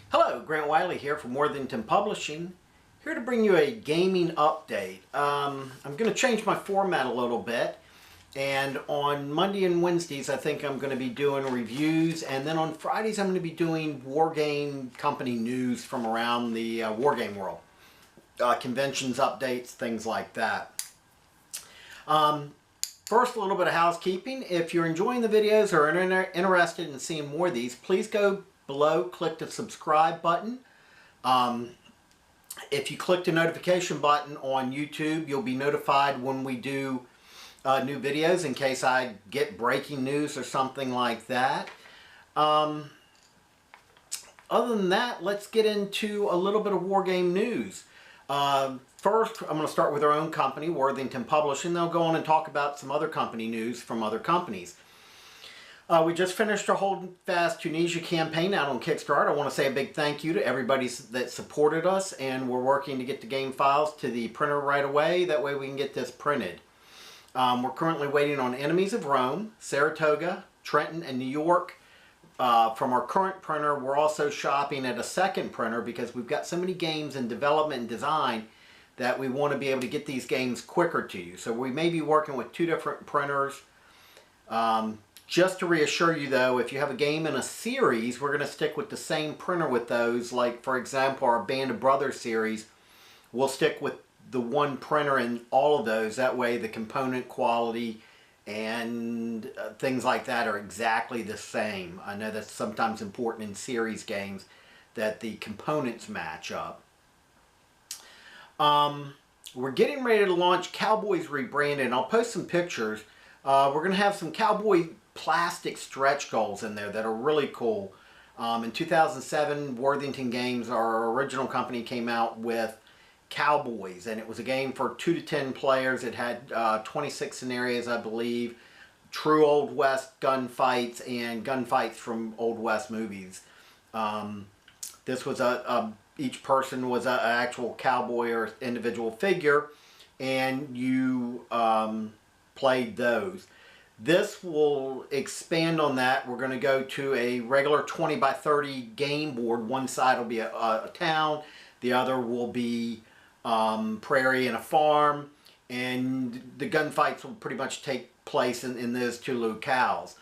Hello, Grant Wiley here from Worthington Publishing, here to bring you a gaming update. I'm going to change my format a little bit, and on Monday and Wednesdays I think I'm going to be doing reviews, and then on Fridays I'm going to be doing Wargame company news from around the Wargame world. Conventions, updates, things like that. First, a little bit of housekeeping. If you're enjoying the videos or are interested in seeing more of these, please go below, click the subscribe button. If you click the notification button on YouTube, you'll be notified when we do new videos in case I get breaking news or something like that. Other than that, let's get into a little bit of Wargame news. First, I'm going to start with our own company, Worthington Publishing. They'll go on and talk about some other company news from other companies. We just finished our Hold Fast Tunisia campaign out on Kickstarter. I want to say a big thank you to everybody that supported us, and we're working to get the game files to the printer right away. That way we can get this printed. We're currently waiting on Enemies of Rome, Saratoga, Trenton, and New York. From our current printer, we're also shopping at a second printer because we've got so many games in development and design that we want to be able to get these games quicker to you. So we may be working with two different printers. Just to reassure you though, if you have a game in a series, we're going to stick with the same printer with those. Like for example, our Band of Brothers series, we'll stick with the one printer in all of those. That way the component quality and things like that are exactly the same. I know that's sometimes important in series games that the components match up. We're getting ready to launch Cowboys Rebranded, and I'll post some pictures. We're going to have some Cowboy plastic stretch goals in there that are really cool. In 2007, Worthington Games, our original company, came out with Cowboys, and it was a game for 2 to 10 players. It had 26 scenarios, I believe, true Old West gunfights and gunfights from Old West movies. This was each person was an actual cowboy or individual figure, and you played those. This will expand on that. We're going to go to a regular 20 by 30 game board. One side will be a town, the other will be prairie and a farm, and the gunfights will pretty much take place in those two locales.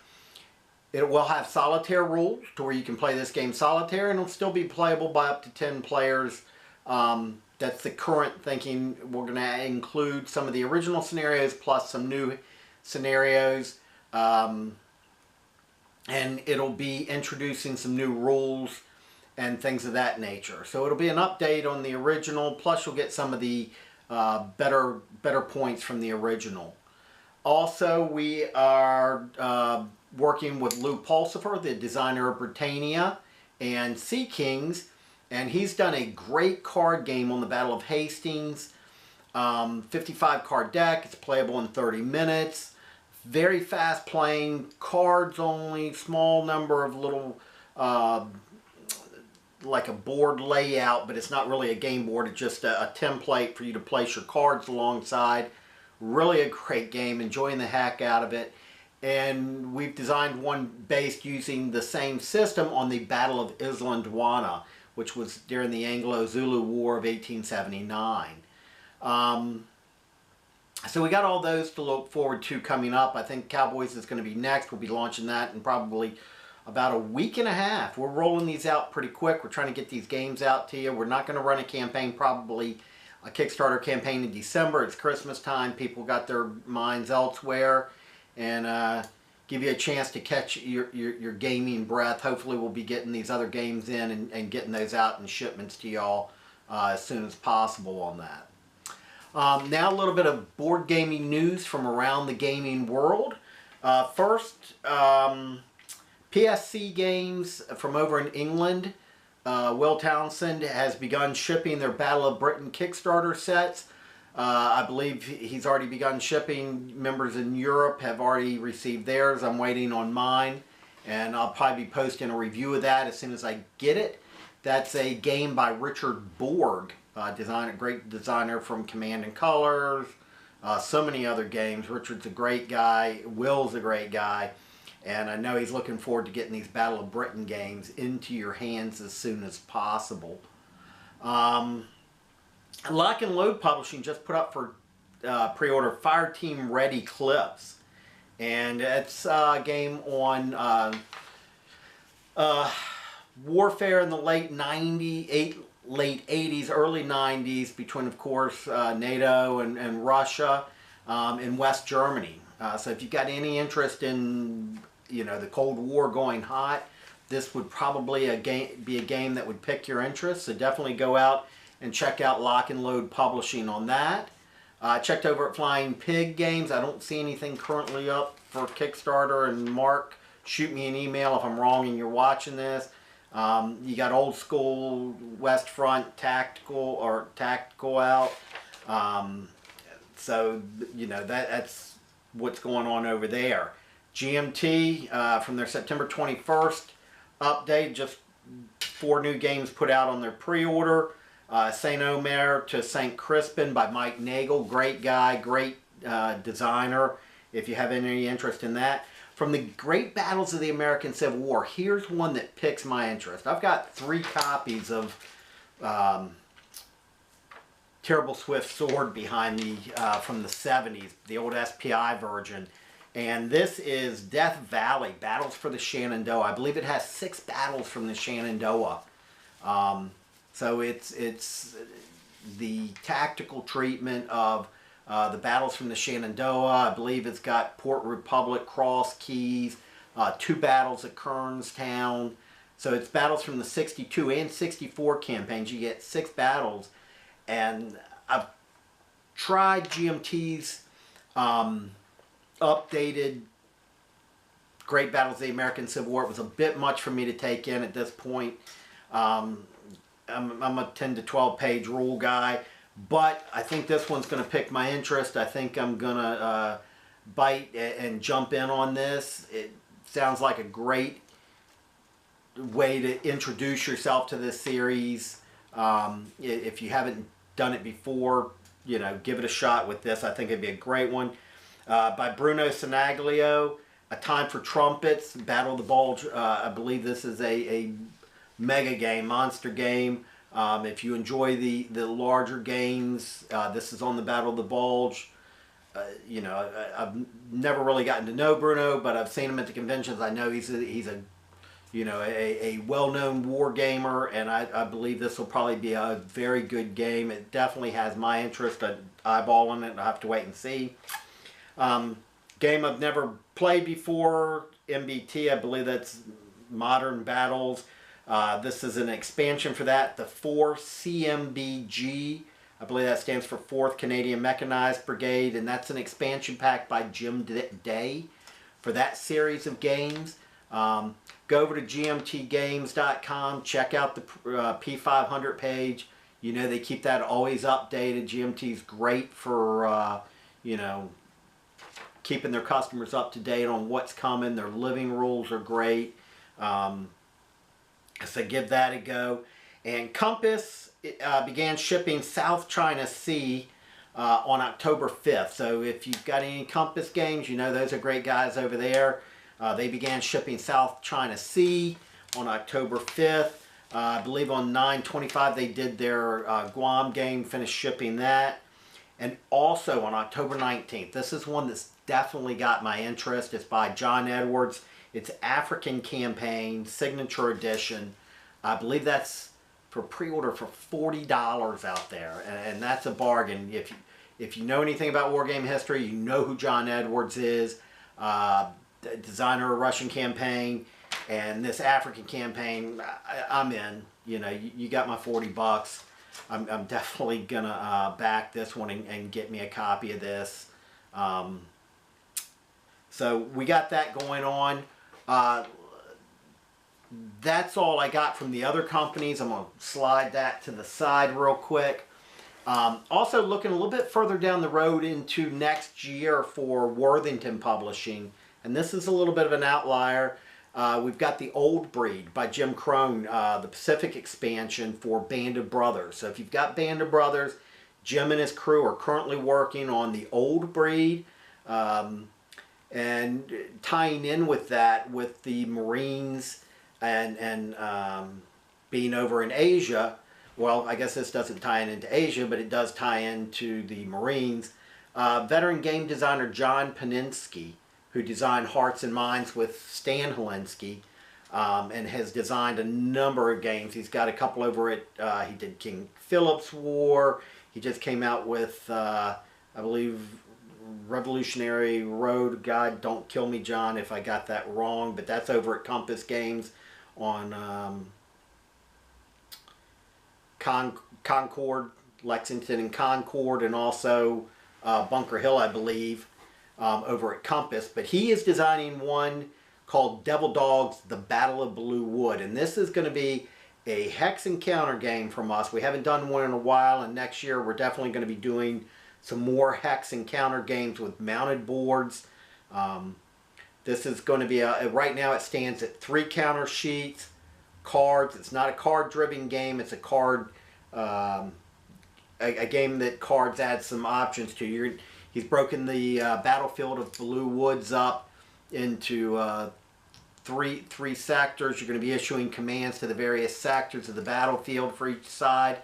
It will have solitaire rules to where you can play this game solitaire, and it'll still be playable by up to 10 players. That's the current thinking. We're going to include some of the original scenarios plus some new scenarios, and it'll be introducing some new rules and things of that nature. So it'll be an update on the original, plus you'll get some of the better points from the original. Also, we are working with Lou Pulsifer, the designer of Britannia and Sea Kings, and he's done a great card game on the Battle of Hastings. 55 card deck, it's playable in 30 minutes. Very fast playing, cards only, small number of little like a board layout, but it's not really a game board. It's just a template for you to place your cards alongside. Really a great game, enjoying the heck out of it. And we've designed one based using the same system on the Battle of Isandlwana, which was during the Anglo-Zulu War of 1879. So we got all those to look forward to coming up. I think Cowboys is going to be next. We'll be launching that in probably about a week and a half. We're rolling these out pretty quick. We're trying to get these games out to you. We're not going to run a campaign, probably a Kickstarter campaign in December. It's Christmas time. People got their minds elsewhere, and give you a chance to catch your gaming breath. Hopefully we'll be getting these other games in and getting those out in shipments to y'all as soon as possible on that. Now a little bit of board gaming news from around the gaming world. First, PSC Games from over in England, Will Townsend has begun shipping their Battle of Britain Kickstarter sets. I believe he's already begun shipping. Members in Europe have already received theirs. I'm waiting on mine, and I'll probably be posting a review of that as soon as I get it. That's a game by Richard Borg, great designer from Command and Colors, so many other games. Richard's a great guy. Will's a great guy. And I know he's looking forward to getting these Battle of Britain games into your hands as soon as possible. Lock and Load Publishing just put up for pre-order Fireteam Ready Clips. And it's a game on warfare in the late 80s, early 90s, between, of course, NATO and Russia in West Germany. So if you've got any interest in, the Cold War going hot, this would probably be a game that would pick your interest. So definitely go out and check out Lock and Load Publishing on that. Checked over at Flying Pig Games. I don't see anything currently up for Kickstarter. And Mark, shoot me an email if I'm wrong and you're watching this. You got Old School, West Front, Tactical out. So, that's what's going on over there. GMT, from their September 21st update, just 4 new games put out on their pre-order. St. Omer to St. Crispin by Mike Nagel. Great guy, great designer, if you have any interest in that. From the Great Battles of the American Civil War, here's one that picks my interest. I've got 3 copies of Terrible Swift Sword behind me from the 70s, the old SPI version. And this is Death Valley, Battles for the Shenandoah. I believe it has 6 battles from the Shenandoah. So it's the tactical treatment of the battles from the Shenandoah. I believe it's got Port Republic, Cross Keys, 2 battles at Kernstown. So it's battles from the 62 and 64 campaigns. You get 6 battles. And I've tried GMT's updated Great Battles of the American Civil War. It was a bit much for me to take in at this point. I'm a 10 to 12 page rule guy, but I think this one's going to pick my interest. I think I'm going to bite and jump in on this. It sounds like a great way to introduce yourself to this series. If you haven't done it before, give it a shot with this. I think it'd be a great one. By Bruno Sanaglio, A Time for Trumpets, Battle of the Bulge. I believe this is a mega game, monster game. If you enjoy the larger games, this is on the Battle of the Bulge. I've never really gotten to know Bruno, but I've seen him at the conventions. I know he's a well-known war gamer, and I believe this will probably be a very good game. It definitely has my interest. I'm eyeballing it. I'll have to wait and see. Game I've never played before, MBT. I believe that's Modern Battles. This is an expansion for that, the 4CMBG. I believe that stands for 4th Canadian Mechanized Brigade, and that's an expansion pack by Jim Day for that series of games. Go over to gmtgames.com, check out the P500 page. They keep that always updated. GMT's great for, keeping their customers up to date on what's coming. Their living rules are great. So give that a go. And Compass began shipping South China Sea on October 5th. So if you've got any Compass games, those are great guys over there. They began shipping South China Sea on October 5th. I believe on 9/25 they did their Guam game, finished shipping that. And also on October 19th, this is one that's definitely got my interest. It's by John Edwards. It's African Campaign, Signature Edition. I believe that's for pre-order for $40 out there, and that's a bargain. If you know anything about wargame history, you know who John Edwards is, designer of Russian Campaign, and this African Campaign. I'm in. You got my $40. I'm definitely gonna back this one and get me a copy of this. So we got that going on. That's all I got from the other companies. I'm going to slide that to the side real quick. Also looking a little bit further down the road into next year for Worthington Publishing. And this is a little bit of an outlier. We've got the Old Breed by Jim Crone, the Pacific expansion for Band of Brothers. So if you've got Band of Brothers, Jim and his crew are currently working on the Old Breed. and tying in with that, with the Marines and being over in Asia. Well, I guess this doesn't tie into Asia, but it does tie into the Marines. Veteran game designer John Paninsky, who designed Hearts and Minds with Stan Helinski, and has designed a number of games. He's got a couple over at, he did King Philip's War. He just came out with, I believe, Revolutionary Road. God, don't kill me, John, if I got that wrong, but that's over at Compass Games on Concord, Lexington and Concord, and also Bunker Hill, I believe, over at Compass. But he is designing one called Devil Dogs, The Battle of Blue Wood. And this is going to be a hex encounter game from us. We haven't done one in a while, and next year we're definitely going to be doing some more hex encounter games with mounted boards. This is going to be, right now it stands at 3 counter sheets, cards. It's not a card-driven game. It's a card, a game that cards add some options to. He's broken the battlefield of Blue Woods up into three sectors. You're going to be issuing commands to the various sectors of the battlefield for each side.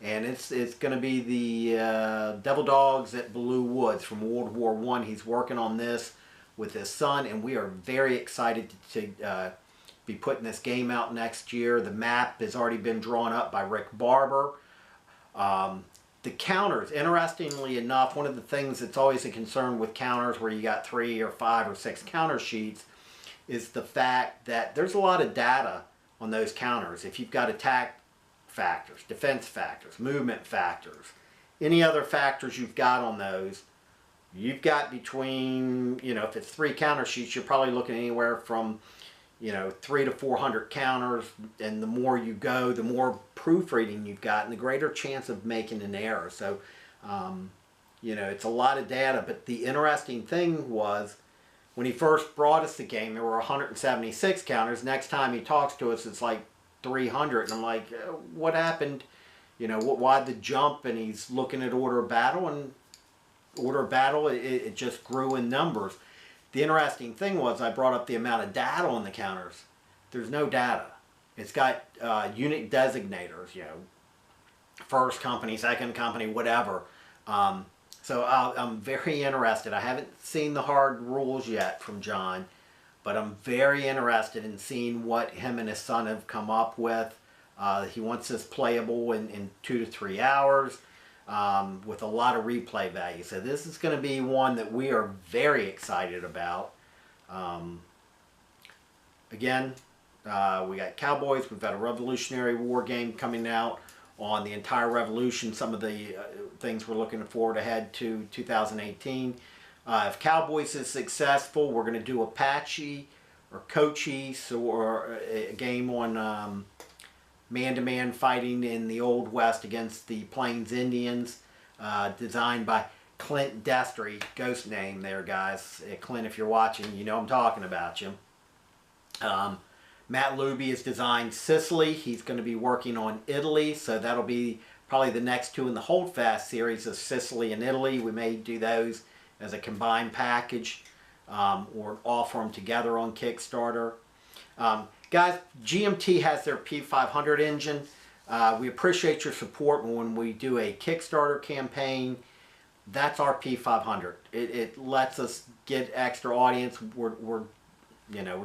And it's going to be the Devil Dogs at Blue Woods from World War I. He's working on this with his son, and we are very excited to be putting this game out next year. The map has already been drawn up by Rick Barber. The counters, interestingly enough, one of the things that's always a concern with counters where you got 3 or 5 or 6 counter sheets is the fact that there's a lot of data on those counters. If you've got attack factors, defense factors, movement factors, any other factors you've got on those, you've got between, if it's 3 counter sheets, you're probably looking anywhere from 300 to 400 counters, and the more you go, the more proofreading you've got, and the greater chance of making an error. So, it's a lot of data. But the interesting thing was, when he first brought us the game, there were 176 counters. Next time he talks to us, it's like 300, and I'm like, what happened? Why the jump? And he's looking at Order of Battle, and Order of Battle, it just grew in numbers. The interesting thing was, I brought up the amount of data on the counters. There's no data. It's got unit designators, first company, second company, whatever. So I'm very interested. I haven't seen the hard rules yet from John, but I'm very interested in seeing what him and his son have come up with. He wants this playable in 2 to 3 hours. With a lot of replay value. So this is going to be one that we are very excited about. Again, we got Cowboys. We've got a Revolutionary War game coming out on the entire Revolution. Some of the things we're looking forward ahead to 2018. If Cowboys is successful, we're going to do Apache or Cochise, or a game on man-to-man fighting in the Old West against the Plains Indians, designed by Clint Destry. Ghost name there, guys. Clint, if you're watching, you know I'm talking about you. Matt Luby has designed Sicily. He's going to be working on Italy, so that'll be probably the next 2 in the Holdfast series of Sicily and Italy. We may do those as a combined package, or offer them together on Kickstarter. Guys, GMT has their P500 engine. We appreciate your support when we do a Kickstarter campaign. That's our P500. It lets us get extra audience. We're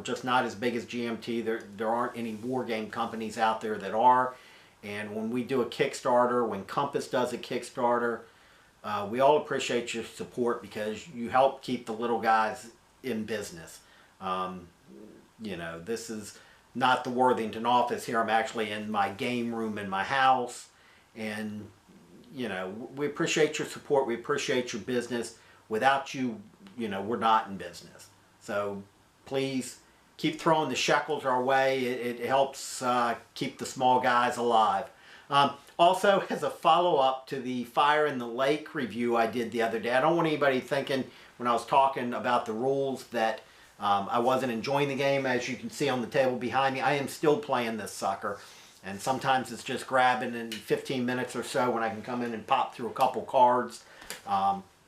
just not as big as GMT. There aren't any war game companies out there that are. And when we do a Kickstarter, when Compass does a Kickstarter, we all appreciate your support because you help keep the little guys in business. This is not the Worthington office here. I'm actually in my game room in my house, and we appreciate your support. We appreciate your business. Without you, we're not in business. So please keep throwing the shekels our way. It helps keep the small guys alive. Also, as a follow-up to the Fire in the Lake review I did the other day, I don't want anybody thinking when I was talking about the rules that I wasn't enjoying the game. As you can see on the table behind me, I am still playing this sucker. And sometimes it's just grabbing in 15 minutes or so when I can come in and pop through a couple cards.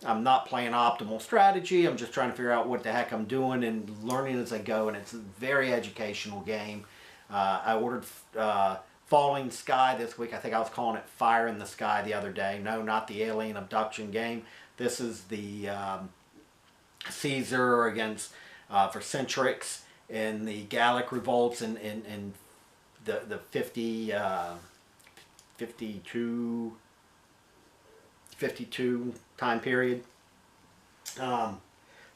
I'm not playing optimal strategy. I'm just trying to figure out what the heck I'm doing and learning as I go. And it's a very educational game. I ordered Falling Sky this week. I think I was calling it Fire in the Sky the other day. No, not the alien abduction game. This is the Caesar against for Centrix in the Gallic revolts in the 52 time period.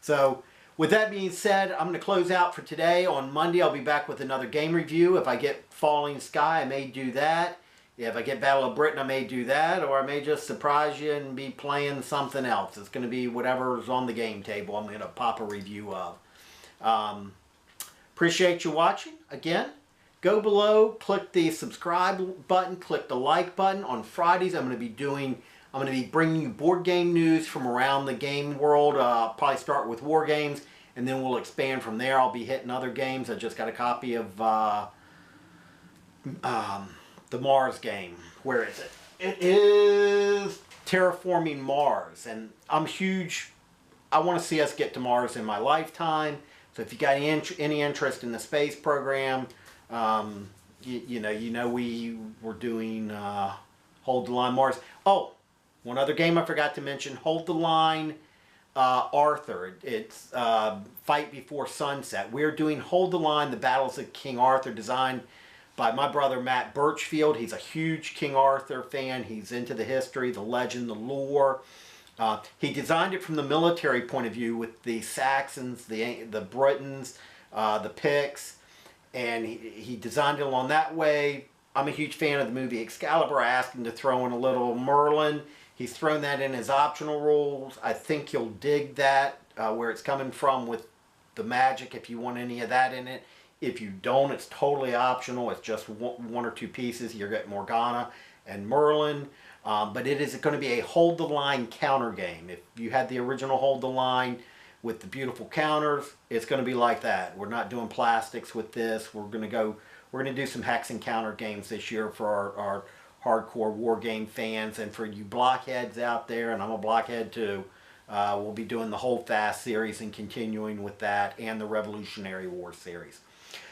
So with that being said, I'm going to close out for today. On Monday, I'll be back with another game review. If I get Falling Sky, I may do that. If I get Battle of Britain, I may do that. Or I may just surprise you and be playing something else. It's going to be whatever's on the game table I'm going to pop a review of. Appreciate you watching. Again, go below, click the subscribe button, click the like button. On Fridays, I'm going to be bringing you board game news from around the game world. Probably start with war games, and then we'll expand from there. I'll be hitting other games. I just got a copy of the Mars game. Where is it? It is Terraforming Mars, and I'm huge. I want to see us get to Mars in my lifetime. So if you got any interest in the space program, you know we were doing Hold the Line Mars. Oh, one other game I forgot to mention, Hold the Line Arthur. It's Fight Before Sunset. We're doing Hold the Line, the Battles of King Arthur, designed by my brother Matt Birchfield. He's a huge King Arthur fan. He's into the history, the legend, the lore. He designed it from the military point of view with the Saxons, the Britons, the Picts, and he designed it along that way. I'm a huge fan of the movie Excalibur. I asked him to throw in a little Merlin. He's thrown that in as optional rules. I think you'll dig that, where it's coming from with the magic, if you want any of that in it. If you don't, it's totally optional. It's just one or two pieces. You're getting Morgana and Merlin. But it is going to be a Hold the Line counter game. If you had the original Hold the Line with the beautiful counters, it's going to be like that. We're not doing plastics with this. We're going to do some hex and counter games this year for our hardcore war game fans, and for you blockheads out there, and I'm a blockhead too. We'll be doing the Holdfast series and continuing with that, and the Revolutionary War series.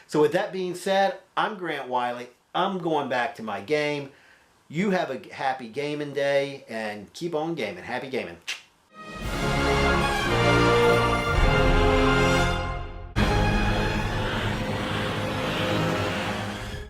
So with that being said, I'm Grant Wiley. I'm going back to my game. You have a happy gaming day, and keep on gaming. Happy gaming.